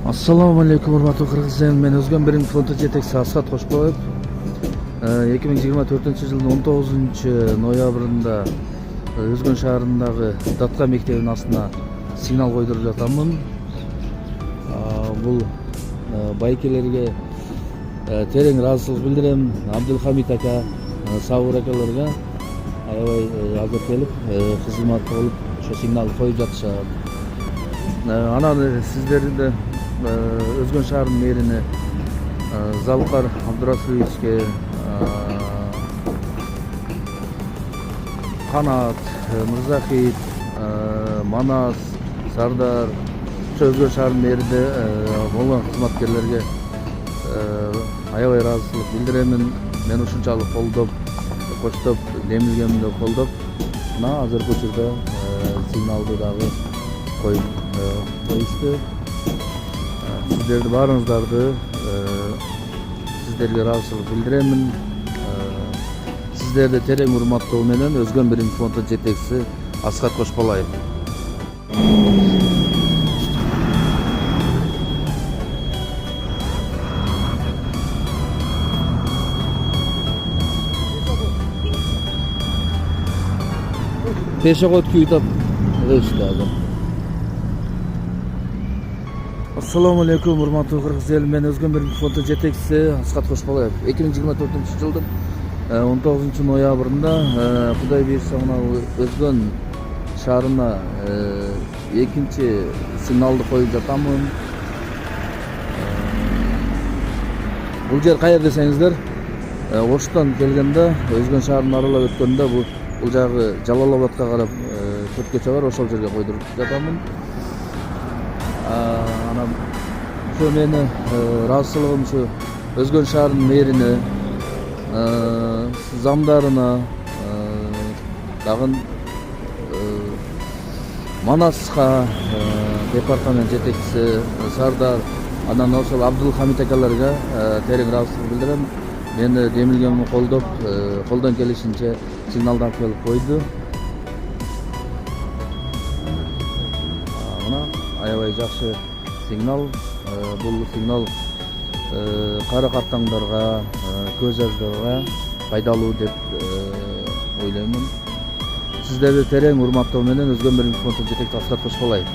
Assalamu alaikum урматтуу кыргызстан. Мен Өзгөн Биринчи фронту жетекчиси Асхат Кошбоев. 2024-жылдын 19-ноябрында Өзгөн шаарындагы Датка мектебинин астына сигнал койдуруп жатамын. Бул байкелерге терең ыраазычылык билдирем. Абдылхамид ака, Сабыр акаларга аябай азыр келип кызмат болуп ошо сигналды коюп жатышат. Анан сиздерди Өзгөн шаарынын мэрине Залкар Абдурасуловичке, Канат, Мырзахит, Манас, Сардар, Өзгөн шаарынын мэринде болгон кызматкерлерге аябай ыраазычылык билдиремин. Мен ушунчалык колдоп, коштоп, демилгемди колдоп, мына азыркы учурда сигналды дагы коюп коюшту. Сиздерди баарыңыздарды сиздерге ыраазычылык билдиремин. Сиздерди терең урматтоо менен Өзгөн Биринчи фронту жетекчиси Асхат Кошболаев. Пешоход күйүтөп өстү азыр. Assalamu alaikum урматтуу кыргыз эл. Мен Өзгөн Биринчи фронту жетекчиси Асхат Кошболаев. 2024-жылдын 19-ноябрында Кудай буйрса мына Өзгөн шаарына экинчи сигналды коюп жатамын. Бул жер кайер десеңиздер, Оштон келгенде, Өзгөн шаарын аралап өткөндө бул жагы Жалалабадка карап төрт көчө бар, ошол жерге койдуруп жатамын. Анан ошо мени ыраазычылыгым ушу Өзгөн шаарынын мэрине, замдарына, дагы Манаска, департамент жетекчиси Сардар, анан ошол Абдылхамид акаларга терең ыраазычылык билдирем. Мени демилгемди колдоп, колдон келишинче сигналды алып келип койду. Мына аябай жакшы сигнал. Бул сигнал кара картаңдарга, көз аждарга пайдалуу деп ойлоймун. Сиздерди терең урматтоо менен Өзгөн Биринчи фронту жетекчиси Асхат Кошболаев.